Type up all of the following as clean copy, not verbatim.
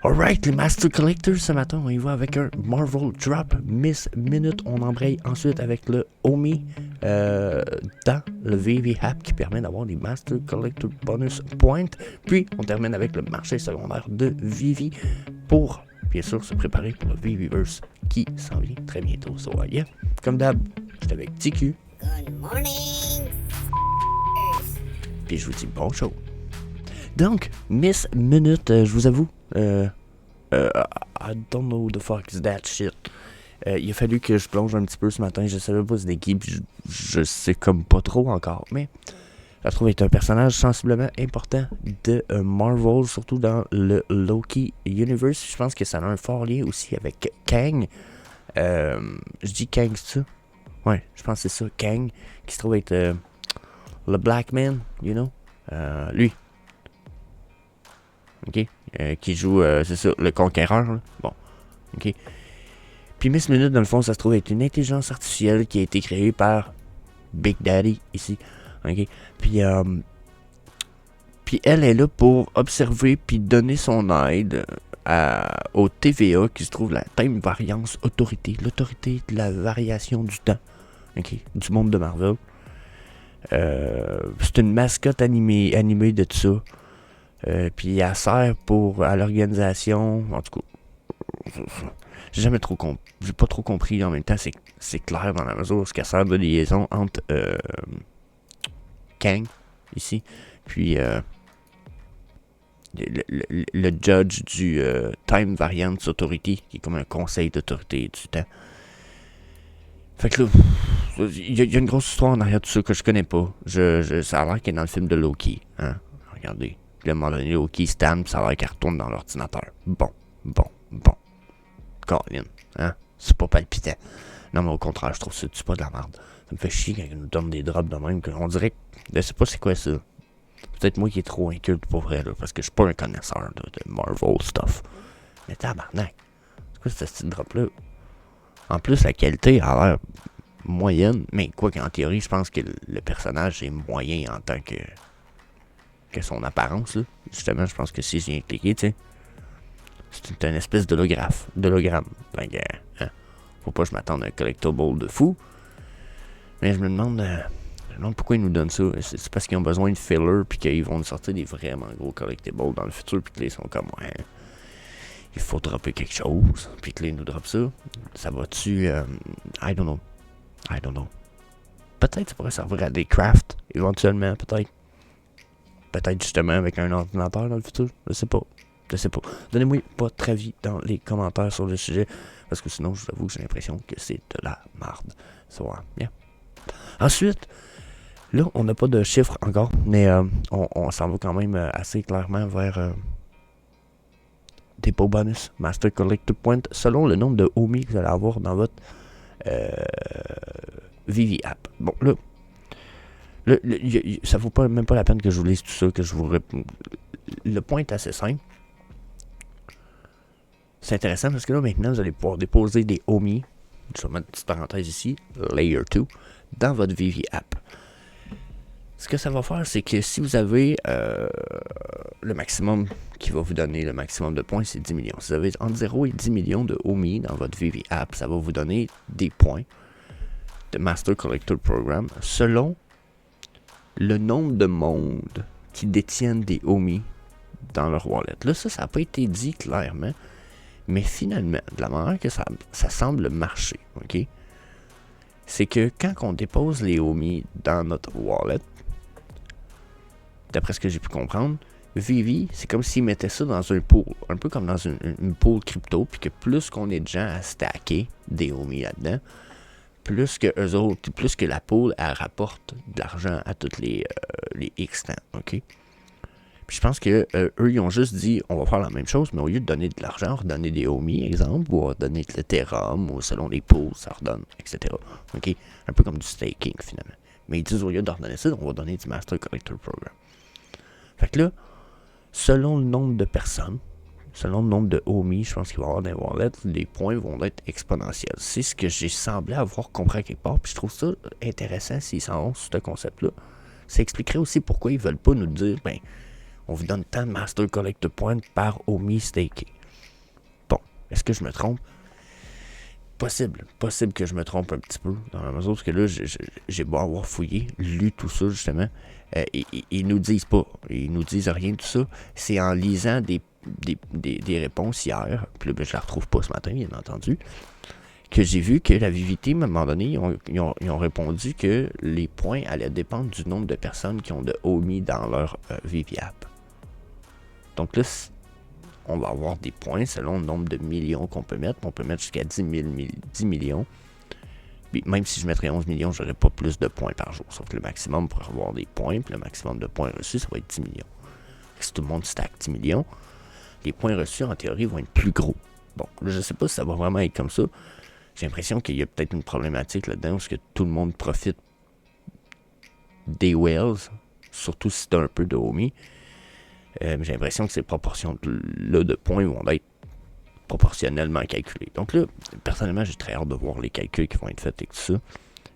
Alright, les Master Collectors, ce matin, on y va avec un Marvel Drop Miss Minute. On embraye ensuite avec le Omi dans le VV App qui permet d'avoir des Master Collector Bonus Points. Puis, on termine avec le marché secondaire de Vivi pour, bien sûr, se préparer pour le Viviverse qui s'en vient très bientôt. So, yeah, comme d'hab, j'étais avec TQ. Good morning. Puis, je vous dis bon show. Donc, Miss Minute, je vous avoue, I don't know the fuck is that shit. Il a fallu que je plonge un petit peu ce matin. Je savais pas c'est qui, puis je sais comme pas trop encore. Mais je trouve être un personnage sensiblement important de Marvel, surtout dans le Loki Universe. Je pense que ça a un fort lien aussi avec Kang. Je dis Kang, c'est ça? Ouais, je pense que c'est ça, Kang, qui se trouve être le Black Man, you know? Lui. OK? Qui joue, c'est ça, le Conquérant. Là. Bon, OK? Puis Miss Minute, dans le fond, ça se trouve être une intelligence artificielle qui a été créée par Big Daddy, ici. OK? Puis elle est là pour observer puis donner son aide au TVA, qui se trouve la Time Variance Authority, l'autorité de la variation du temps, OK? Du monde de Marvel. C'est une mascotte animée de tout ça. Puis elle sert à l'organisation. En tout cas, j'ai pas trop compris. En même temps, c'est clair dans la mesure où ce qu'elle sert de liaison entre Kang ici, puis le judge du Time Variance Authority, qui est comme un conseil d'autorité du temps. Fait que là, il y a une grosse histoire en arrière de ça que je connais pas. Ça a l'air qu'elle est dans le film de Loki. Hein? Regardez. Puis à un moment donné, Loki se tanne, ça a l'air qu'elle retourne dans l'ordinateur. Bon. Colin, hein? C'est pas palpitant. Non, mais au contraire, je trouve ça c'est pas de la merde. Ça me fait chier quand ils nous donnent des drops de même. On dirait que je sais pas c'est quoi ça. Peut-être moi qui est trop inculte pour vrai, là, parce que je suis pas un connaisseur de Marvel stuff. Mais tabarnak. C'est quoi ce style drop-là? En plus, la qualité a l'air moyenne, mais quoi qu'en théorie, je pense que le personnage est moyen en tant que son apparence, là. Justement, je pense que si je viens cliquer, tu sais, c'est une espèce d'hologramme. Donc, faut pas que je m'attende à un collectible de fou. Mais je me demande pourquoi ils nous donnent ça. C'est parce qu'ils ont besoin de filler, puis qu'ils vont nous sortir des vraiment gros collectibles dans le futur, puis que là, ils sont comme, ouais, il faut dropper quelque chose, puis que là, ils nous droppent ça. Ça va-tu, I don't know. Peut-être ça pourrait servir à des crafts, éventuellement, peut-être. Peut-être justement avec un ordinateur dans le futur. Je sais pas. Donnez-moi votre avis dans les commentaires sur le sujet. Parce que sinon, je vous avoue que j'ai l'impression que c'est de la merde. So, yeah. Ensuite, là, on n'a pas de chiffres encore. Mais on s'en va quand même assez clairement vers des pots bonus. Master Collector Point. Selon le nombre de Omi que vous allez avoir dans votre Vivi App. Bon, là. Ça vaut même pas la peine que je vous lise tout ça, que je vous le point est assez simple. C'est intéressant parce que là, maintenant, vous allez pouvoir déposer des Omi, je vais mettre une petite parenthèse ici, Layer 2, dans votre Vivi App. Ce que ça va faire, c'est que si vous avez le maximum qui va vous donner le maximum de points, c'est 10 millions. Si vous avez entre 0 et 10 millions de Omi dans votre Vivi App, ça va vous donner des points de Master Collector Program selon le nombre de monde qui détiennent des Omi dans leur wallet. Là, ça n'a pas été dit clairement, mais finalement, de la manière que ça semble marcher, ok, c'est que quand on dépose les Omi dans notre wallet, d'après ce que j'ai pu comprendre, Vivi, c'est comme s'ils mettaient ça dans un pool, un peu comme dans une pool crypto, puis que plus qu'on est de gens à stacker des Omi là-dedans, plus que eux autres, plus que la pool, elle rapporte de l'argent à toutes les X temps, ok? Puis je pense que eux, ils ont juste dit, on va faire la même chose, mais au lieu de donner de l'argent, redonner des Omi, exemple, ou redonner de l'Ethereum, ou selon les pools, ça redonne, etc. Ok? Un peu comme du staking, finalement. Mais ils disent, au lieu de redonner ça, on va donner du Master Collector Program. Fait que là, selon le nombre de personnes, selon le nombre de Omi, je pense qu'il va y avoir dans les wallets, les points vont être exponentiels. C'est ce que j'ai semblé avoir compris à quelque part, puis je trouve ça intéressant s'ils s'en vont sur ce concept-là. Ça expliquerait aussi pourquoi ils veulent pas nous dire, on vous donne tant de Master Collector Points par Omi staké. Est-ce que je me trompe? Possible que je me trompe un petit peu, dans la mesure parce que là, j'ai beau avoir fouillé, lu tout ça, justement, ils nous disent pas, ils nous disent rien de tout ça. C'est en lisant des réponses hier, puis là, ben, je la retrouve pas ce matin, bien entendu, que j'ai vu que la vivité, à un moment donné, ils ont répondu que les points allaient dépendre du nombre de personnes qui ont de OMI dans leur ViviApp. Donc là, on va avoir des points selon le nombre de millions qu'on peut mettre. On peut mettre jusqu'à 10 millions. Puis même si je mettrais 11 millions, j'aurais pas plus de points par jour. Sauf que le maximum pour avoir des points, puis le maximum de points reçus, ça va être 10 millions. Si tout le monde stack 10 millions, les points reçus, en théorie, vont être plus gros. Bon, là, je sais pas si ça va vraiment être comme ça. J'ai l'impression qu'il y a peut-être une problématique là-dedans, parce que tout le monde profite des whales, surtout si tu as un peu de homie. J'ai l'impression que ces proportions-là de points vont être proportionnellement calculées. Donc là, personnellement, j'ai très hâte de voir les calculs qui vont être faits et tout ça.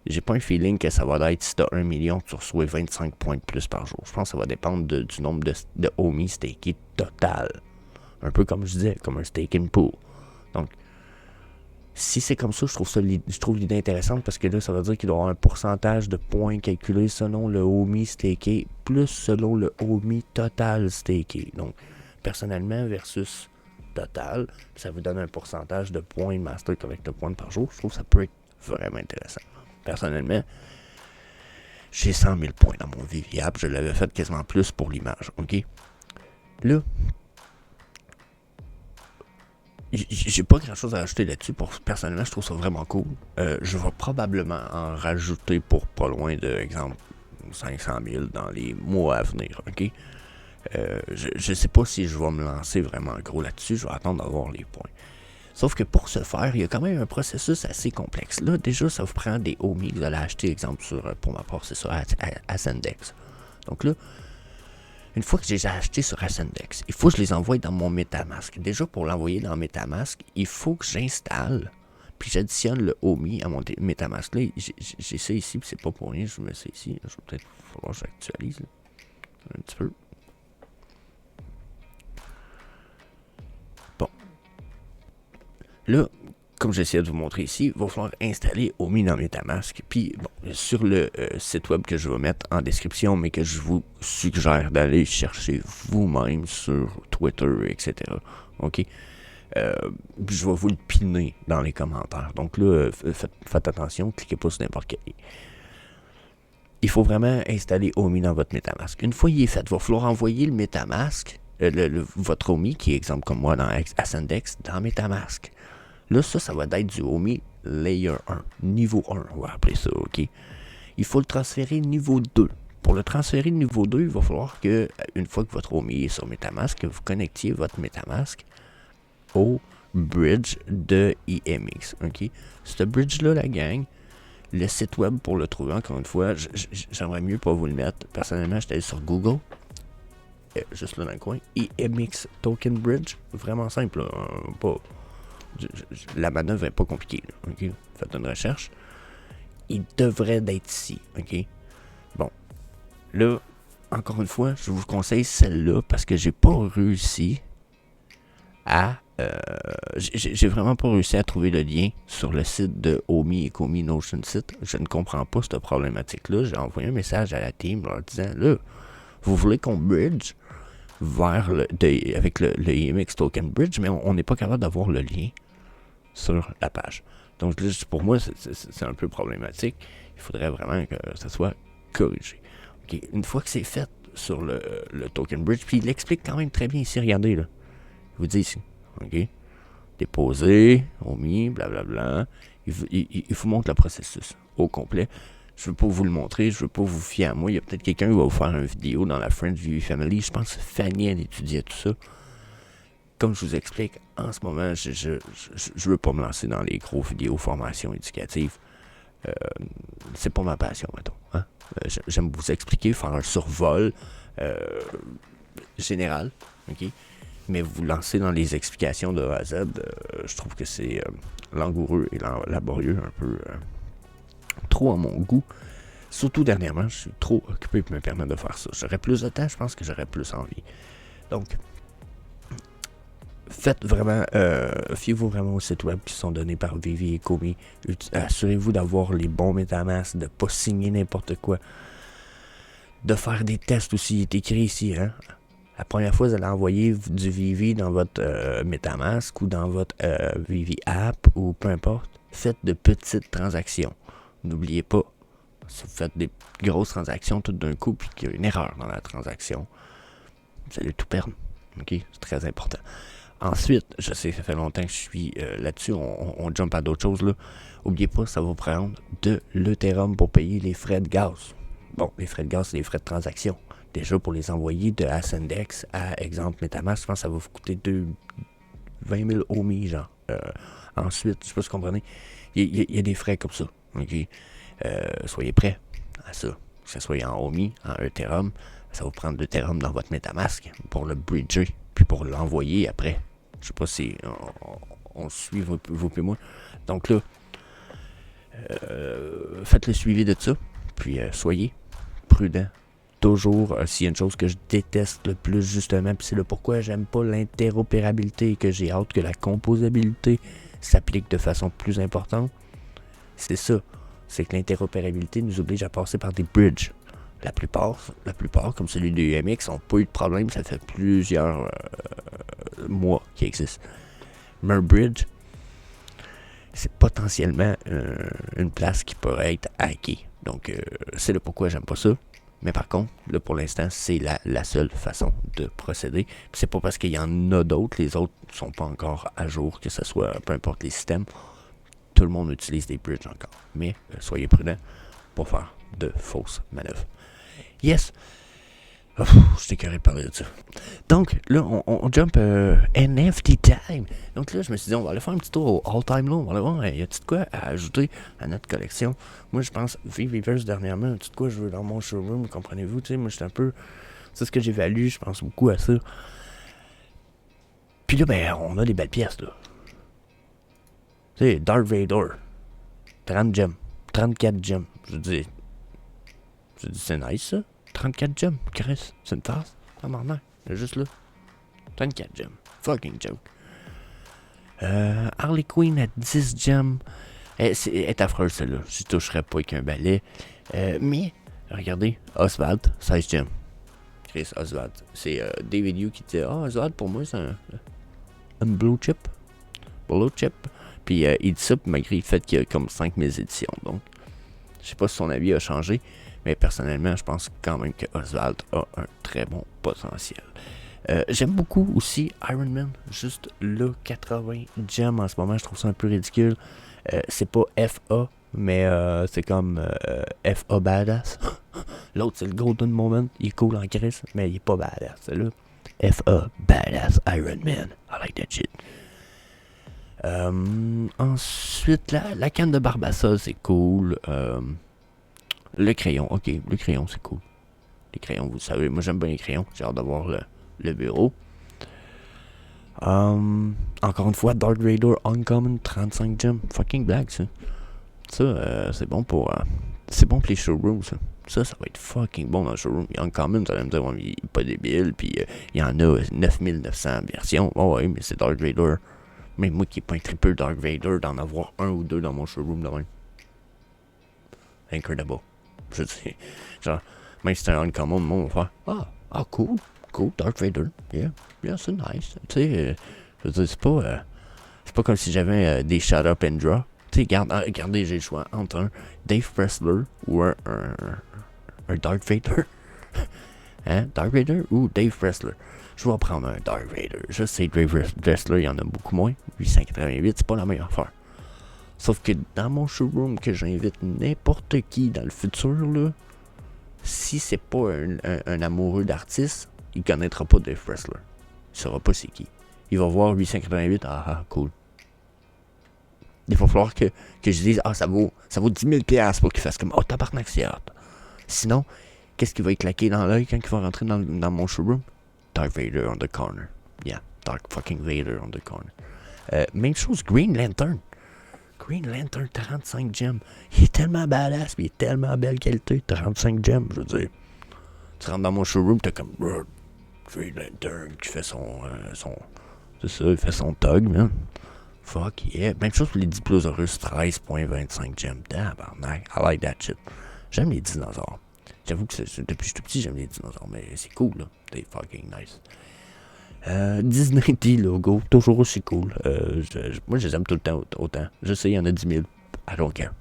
J'ai pas un feeling que ça va être si tu as 1 million, tu reçois 25 points de plus par jour. Je pense que ça va dépendre du nombre de homies stakés total. Un peu comme je disais, comme un staking pool. Donc, si c'est comme ça, je trouve l'idée intéressante parce que là, ça veut dire qu'il doit y avoir un pourcentage de points calculés selon le homie staké plus selon le homie total staké. Donc, personnellement versus total, ça vous donne un pourcentage de points de Master Collector Points par jour. Je trouve que ça peut être vraiment intéressant. Personnellement, j'ai 100 000 points dans mon ViviApp. Je l'avais fait quasiment plus pour l'image. OK? Là, j'ai pas grand chose à rajouter là-dessus. Personnellement, je trouve ça vraiment cool. Je vais probablement en rajouter pour pas loin de, exemple, 500 000 dans les mois à venir. OK? Je sais pas si je vais me lancer vraiment gros là-dessus. Je vais attendre d'avoir les points. Sauf que pour ce faire, il y a quand même un processus assez complexe. Là, déjà, ça vous prend des homies que vous allez acheter, exemple, pour ma part, c'est sur Ascendex. Donc là, une fois que j'ai acheté sur Ascendex, il faut que je les envoie dans mon MetaMask. Déjà, pour l'envoyer dans MetaMask, il faut que j'installe, puis j'additionne le homie à mon MetaMask. Là, j'ai ça ici, puis c'est pas pour rien, je mets ça ici. Je vais peut-être falloir que j'actualise un petit peu. Bon. Là, comme j'essayais de vous montrer ici, il va falloir installer homie dans MetaMask. Puis, bon, sur le site web que je vais mettre en description, mais que je vous suggère d'aller chercher vous-même sur Twitter, etc. OK? Je vais vous le piner dans les commentaires. Donc là, faites attention, cliquez pas sur n'importe quel. Il faut vraiment installer homie dans votre MetaMask. Une fois il est fait, il va falloir envoyer le MetaMask, votre homie, qui est exemple comme moi dans Ascendex, dans MetaMask. Là, ça va être du homie Layer 1, niveau 1, on va appeler ça, OK? Il faut le transférer niveau 2. Pour le transférer niveau 2, il va falloir que, une fois que votre homie est sur MetaMask, que vous connectiez votre MetaMask au bridge de IMX, OK? Ce bridge-là, la gang, le site web pour le trouver, encore une fois, j'aimerais mieux pas vous le mettre. Personnellement, j'étais allé sur Google, juste là dans le coin, IMX Token Bridge, vraiment simple, là, pas... la manœuvre n'est pas compliquée. Là, okay? Faites une recherche. Il devrait d'être ici. OK? Bon. Là, encore une fois, je vous conseille celle-là parce que j'ai pas réussi à... j'ai vraiment pas réussi à trouver le lien sur le site de Homie et Comey Notion Site. Je ne comprends pas cette problématique-là. J'ai envoyé un message à la team leur disant, là, vous voulez qu'on bridge vers avec le IMX Token Bridge, mais on n'est pas capable d'avoir le lien sur la page. Donc là, pour moi, c'est un peu problématique. Il faudrait vraiment que ça soit corrigé. Okay. Une fois que c'est fait sur le Token Bridge, puis il l'explique quand même très bien ici, regardez là. Il vous dit ici, OK? Déposer, omis, blablabla. Il vous montre le processus au complet. Je ne veux pas vous le montrer, je ne veux pas vous fier à moi. Il y a peut-être quelqu'un qui va vous faire une vidéo dans la Friends Vivi Family. Je pense que Fanny, elle étudiait tout ça. Comme je vous explique, en ce moment, je veux pas me lancer dans les gros vidéos formation éducative. C'est pas ma passion, mettons. Hein? J'aime vous expliquer, faire un survol général, ok? Mais vous lancer dans les explications de A à Z, je trouve que c'est langoureux et laborieux, un peu trop à mon goût. Surtout dernièrement, je suis trop occupé pour me permettre de faire ça. J'aurais plus de temps, je pense que j'aurais plus envie. Donc, faites vraiment, fiez-vous vraiment aux sites web qui sont donnés par Vivi et Komi. Assurez-vous d'avoir les bons MetaMask, de ne pas signer n'importe quoi. De faire des tests aussi, il est écrit ici, hein. La première fois, vous allez envoyer du Vivi dans votre MetaMask ou dans votre Vivi app ou peu importe. Faites de petites transactions. N'oubliez pas, si vous faites des grosses transactions tout d'un coup puis qu'il y a une erreur dans la transaction, vous allez tout perdre. Ok, c'est très important. Ensuite, je sais que ça fait longtemps que je suis là-dessus, on jump à d'autres choses là. N'oubliez pas, ça va vous prendre de l'Ethereum pour payer les frais de gaz. Bon, les frais de gaz, c'est les frais de transaction. Déjà, pour les envoyer de Ascendex à, exemple, MetaMask, je pense que ça va vous coûter 20 000 OMI, genre. Ensuite, je sais pas si vous comprenez, il y a des frais comme ça. Ok, soyez prêts à ça. Que ce soit en OMI, en Ethereum, ça va vous prendre de l'Ethereum dans votre MetaMask pour le bridger, puis pour l'envoyer après. Je sais pas si on suit vous et moi. Donc là, faites le suivi de ça, puis soyez prudents. Toujours, s'il y a une chose que je déteste le plus justement, puis c'est le pourquoi j'aime pas l'interopérabilité et que j'ai hâte que la composabilité s'applique de façon plus importante, c'est ça. C'est que l'interopérabilité nous oblige à passer par des bridges. La plupart, comme celui de UMX, n'ont pas eu de problème, ça fait plusieurs mois qu'ils existent. Mais un bridge, c'est potentiellement une place qui pourrait être hackée. Donc, c'est le pourquoi j'aime pas ça. Mais par contre, là pour l'instant, c'est la seule façon de procéder. Puis c'est pas parce qu'il y en a d'autres, les autres ne sont pas encore à jour, que ce soit peu importe les systèmes. Tout le monde utilise des bridges encore. Mais soyez prudents pour faire de fausses manœuvres. Yes! Oh, je suis écœuré de parler de ça. Donc, là, on jump NFT time. Donc là, je me suis dit, on va aller faire un petit tour au all-time low. On va aller voir, il y a de quoi à ajouter à notre collection. Moi, je pense, Viviverse dernièrement, un petit quoi je veux dans mon showroom, comprenez-vous? Tu sais, moi, j'étais un peu... C'est ce que j'évalue, je pense beaucoup à ça. Puis là, ben, on a des belles pièces, là. Tu sais, Darth Vader. 30 gems. 34 gems. Je dis, c'est nice, ça. 34 gems, Chris, c'est une tasse. Ça m'en a, juste là. 34 gems. Fucking joke. Harley Quinn à 10 gems. Elle est affreuse, celle-là. Je toucherais pas avec un balai. Mais, regardez, Oswald, 16 gems. Chris Oswald. C'est David Yu qui disait, Oswald, pour moi, c'est un blue chip. Blue chip. Puis il dit ça, malgré le fait qu'il y a comme 5000 éditions. Donc, je sais pas si son avis a changé. Mais personnellement, je pense quand même que Oswald a un très bon potentiel. J'aime beaucoup aussi Iron Man. Juste là, 80 gems en ce moment, je trouve ça un peu ridicule. C'est pas FA, mais c'est comme FA Badass. L'autre, c'est le Golden Moment. Il est cool en crise, mais il est pas badass. C'est là. FA Badass Iron Man. I like that shit. Ensuite, la canne de Barbassa, c'est cool. Le crayon, ok, le crayon c'est cool. Les crayons, vous savez, moi j'aime bien les crayons, j'ai hâte d'avoir le bureau. Encore une fois, Dark Raider Uncommon, 35 gems, fucking blague ça. Ça, c'est bon pour les showrooms ça. Ça va être fucking bon dans le showroom. Uncommon, ça va me dire, il est pas débile, puis il y en a 9900 versions. Oh ouais, mais c'est Dark Raider. Même moi qui n'ai pas un triple Dark Vader, d'en avoir un ou deux dans mon showroom de même. Incredible. Je dis, genre, même si c'est un uncommon, le monde va faire cool, Darth Vader, yeah, c'est nice. Tu sais, je veux dire, c'est pas comme si j'avais des shut up and draw. Tu sais, regardez, j'ai le choix entre un Dave Pressler ou un Darth Vader. Hein, Darth Vader ou Dave Pressler. Je vais prendre un Darth Vader. Je sais, Dave Pressler, il y en a beaucoup moins. 888, c'est pas la meilleure affaire. Sauf que dans mon showroom, que j'invite n'importe qui dans le futur, là, si c'est pas un amoureux d'artiste, il connaîtra pas Dave Pressler. Il saura pas c'est qui. Il va voir 888, cool. Il va falloir que je dise, ça vaut 10 000$ pour qu'il fasse comme, tabarnak, c'est hot. Sinon, qu'est-ce qui va éclater dans l'œil quand il va rentrer dans mon showroom? Darth Vader on the corner. Yeah, Darth fucking Vader on the corner. Même chose, Green Lantern. Green Lantern, 35 gems. Il est tellement badass, il est tellement belle qualité. 35 gems, je veux dire. Tu rentres dans mon showroom, t'as comme Green Lantern qui fait son C'est ça, il fait son tug, man. Fuck yeah. Même chose pour les Diplosaurus, 13.25 gemmes. Tabarnak, I like that shit. J'aime les dinosaures. J'avoue que depuis que je suis tout petit, j'aime les dinosaures, mais c'est cool, là. C'est fucking nice. Disney D logo, toujours aussi cool. Moi, je les aime tout le temps autant. Je sais, il y en a 10 000. I don't care.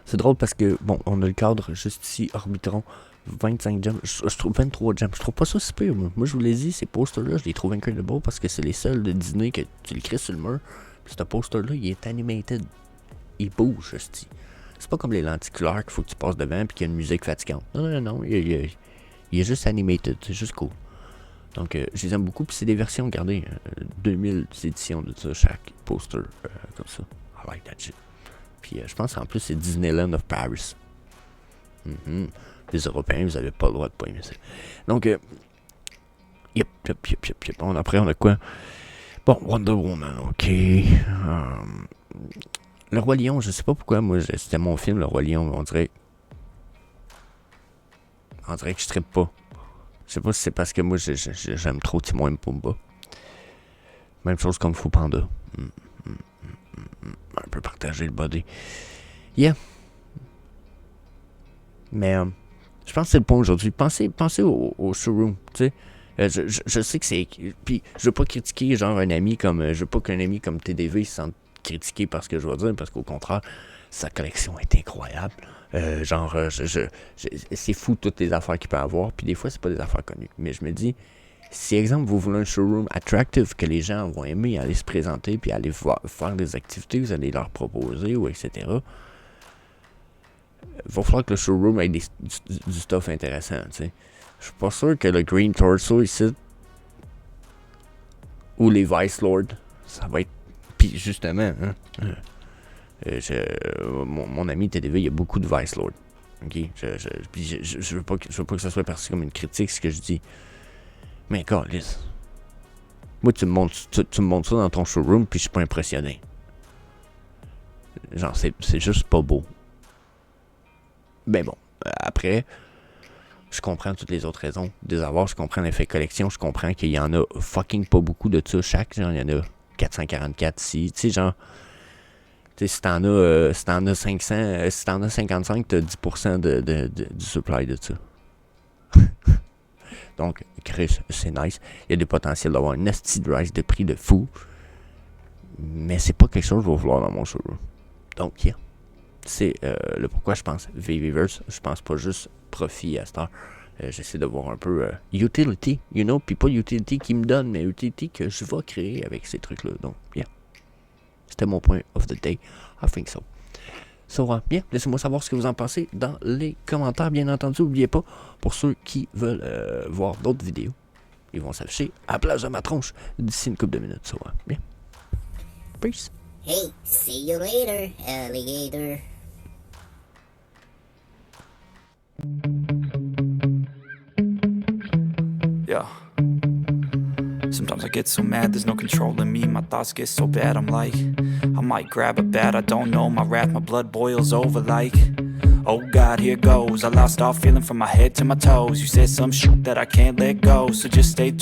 C'est drôle parce que, bon, on a le cadre juste ici, Orbitron, 25 gemmes. Je trouve 23 gemmes. Je trouve pas ça si pire, moi. Moi, je vous l'ai dit, ces posters-là, je les trouve incredible parce que c'est les seuls de Disney que tu le crées sur le mur. Puis ce poster-là, il est animated. Il bouge, hostie. C'est pas comme les lenticulaires qu'il faut que tu passes devant puis qu'il y a une musique fatigante. Non. Il est juste animated. C'est juste cool. Donc, je les aime beaucoup. Puis c'est des versions, regardez, 2000 éditions de ça, chaque poster. Comme ça. I like that shit. Puis je pense en plus c'est Disneyland of Paris. Les Européens, vous avez pas le droit de pas aimer ça. Donc, yep. Bon, après, on a quoi? Bon, Wonder Woman, ok. Le Roi Lion, je sais pas pourquoi, moi, c'était mon film, Le Roi Lion, on dirait que je trippe pas. Je sais pas si c'est parce que moi, j'aime trop Timon et Pumba. Même chose comme Fou Panda. Un peu partager le body. Yeah. Mais, je pense que c'est le point aujourd'hui. Pensez au showroom, tu sais. Je sais que c'est... Puis, je veux pas critiquer, genre, un ami comme... Je veux pas qu'un ami comme TDV se sente critiqué par ce que je vais dire, parce qu'au contraire, sa collection est incroyable. C'est fou toutes les affaires qu'il peut avoir, puis des fois, c'est pas des affaires connues. Mais je me dis, si, exemple, vous voulez un showroom attractive que les gens vont aimer aller se présenter, puis aller faire des activités, vous allez leur proposer, ou etc., il va falloir que le showroom ait du stuff intéressant, tu sais. Je suis pas sûr que le Green Torso ici, ou les Vice Lord, ça va être... Puis justement, mon ami TDV, il y a beaucoup de Vice Lord. Ok, je veux pas que ça soit perçu comme une critique ce que je dis. Mais câlisse. Moi, tu me montres ça dans ton showroom, puis je suis pas impressionné. Genre, c'est juste pas beau. Ben bon, après, je comprends toutes les autres raisons des avoirs, je comprends l'effet collection, je comprends qu'il y en a fucking pas beaucoup de ça chaque, genre, il y en a 444 ici, tu sais, genre, tu sais, si t'en as 500, si t'en as 55, t'as 10% du supply de ça. Donc, Chris, c'est nice. Il y a des potentiels d'avoir une nasty rise de prix de fou, mais c'est pas quelque chose que je vais vouloir dans mon showroom. Donc, yeah. C'est le pourquoi je pense VVverse. Je pense pas juste profit à cette heure. J'essaie de voir un peu utility, you know, puis pas utility qui me donne, mais utility que je vais créer avec ces trucs-là. Donc, bien. C'était mon point of the day. I think so. So, bien, laissez-moi savoir ce que vous en pensez dans les commentaires, bien entendu. N'oubliez pas, pour ceux qui veulent voir d'autres vidéos, ils vont s'afficher à la place de ma tronche d'ici une couple de minutes. So, bien. Peace. Hey, see you later, alligator. Yeah. Sometimes I get so mad, there's no controlling me. My thoughts get so bad, I'm like, I might grab a bat, I don't know. My wrath, my blood boils over like, oh God, here goes. I lost all feeling from my head to my toes. You said some shit that I can't let go, so just stay tuned.